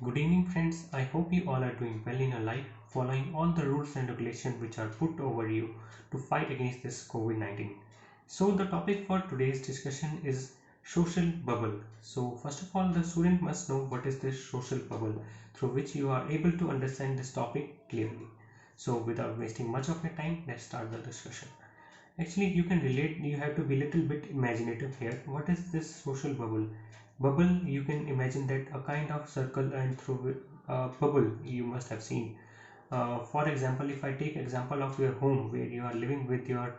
Good evening, friends. I hope you all are doing well in your life, following all the rules and regulations which are put over you to fight against this COVID 19. So, the topic for today's discussion is social bubble. So, first of all, the student must know what is this social bubble through which you are able to understand this topic clearly. So, without wasting much of your time, let's start the discussion. Actually, you can relate, you have to be a little bit imaginative here. What is this social bubble? Bubble, you can imagine that a kind of circle, and through bubble you must have seen. For example, if I take example of your home where you are living with your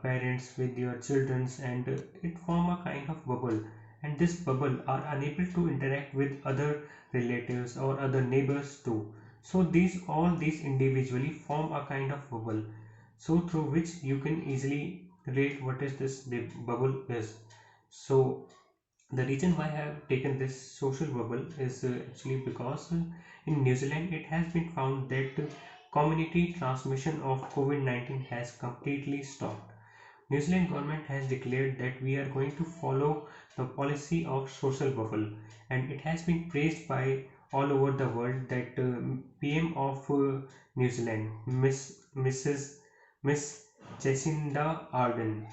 parents, with your childrens, and it form a kind of bubble, and this bubble are unable to interact with other relatives or other neighbors too. So these individually form a kind of bubble, so through which you can easily relate what is this bubble is. So the reason why I have taken this social bubble is actually because in New Zealand it has been found that community transmission of COVID-19 has completely stopped. New Zealand government has declared that we are going to follow the policy of social bubble, and it has been praised by all over the world that PM of New Zealand, Miss Jacinda Ardern,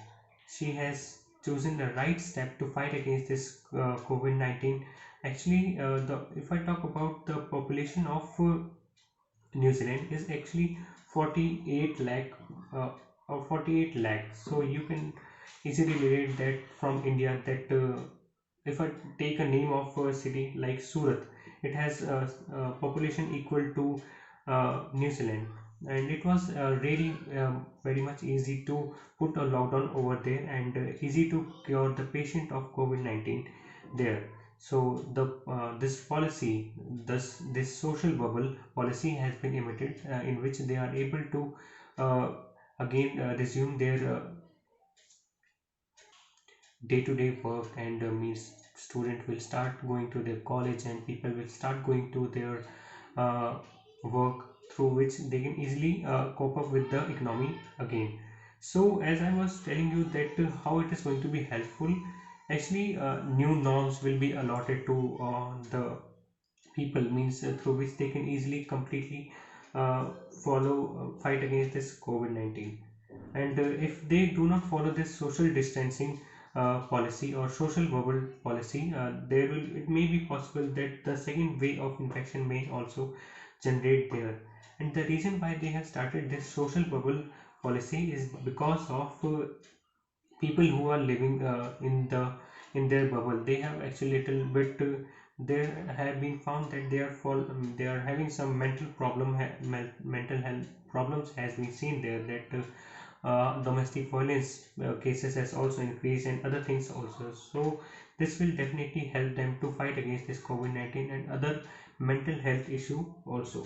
she has chosen the right step to fight against this COVID-19. Actually, the if I talk about the population of New Zealand is actually 48 lakh, uh, 48 lakh. So you can easily relate that from India that if I take a name of a city like Surat, it has a population equal to New Zealand, and it was really very much easy to put a lockdown over there, and easy to cure the patient of COVID-19 there. So the this policy, this social bubble policy has been emitted, in which they are able to uh, again resume their day-to-day work, and means student will start going to their college, and people will start going to their uh, work, through which they can easily cope up with the economy again. So as I was telling you that how it is going to be helpful, actually new norms will be allotted to the people, means through which they can easily completely uh, follow fight against this COVID-19. And if they do not follow this social distancing policy or social bubble policy, there will it may be possible that the second wave of infection may also generate there. And the reason why they have started this social bubble policy is because of people who are living in their bubble. They have actually little bit there have been found that they are having some mental health problems has been seen there, that domestic violence cases has also increased, and other things also. So this will definitely help them to fight against this COVID-19 and other mental health issue also.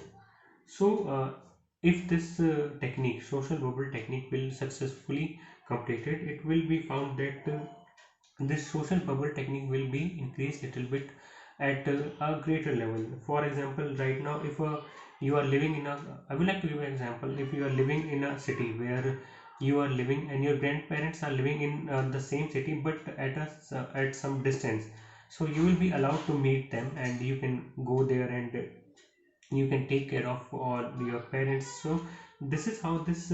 So, if this technique, social bubble technique, will successfully completed, it will be found that this social bubble technique will be increased little bit at a greater level. For example, right now, if you are living in a, I would like to give an example. If you are living in a city where you are living and your grandparents are living in the same city, but at some distance, so you will be allowed to meet them, and you can go there, and you can take care of all your parents. So this is how this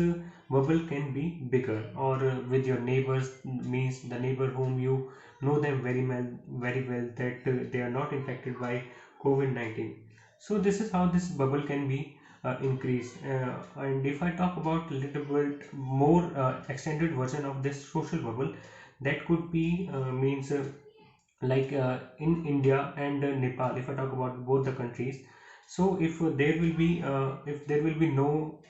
bubble can be bigger, or with your neighbors, means the neighbor whom you know them very well, that they are not infected by COVID-19. So this is how this bubble can be increased. And if I talk about a little bit more extended version of this social bubble, that could be means like in India and Nepal, if I talk about both the countries. So if there will be no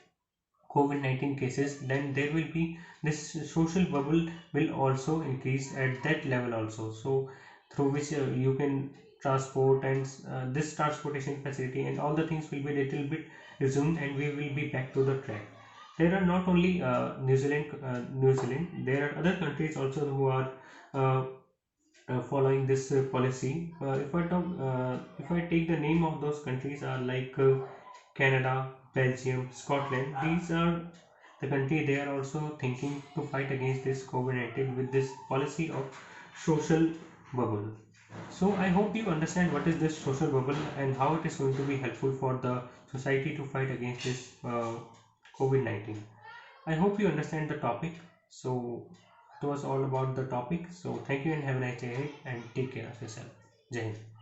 COVID-19 cases, then there will be this social bubble will also increase at that level also. So through which you can transport, and this transportation facility and all the things will be little bit resumed, and we will be back to the track. There are not only New Zealand, there are other countries also who are uh, following this policy. If I take the name of those countries are like Canada, Belgium, Scotland. These are the country they are also thinking to fight against this COVID-19 with this policy of social bubble. So I hope you understand what is this social bubble and how it is going to be helpful for the society to fight against this COVID-19. I hope you understand the topic. So it was all about the topic. So thank you and have a nice day ahead and take care of yourself. Jai Hind.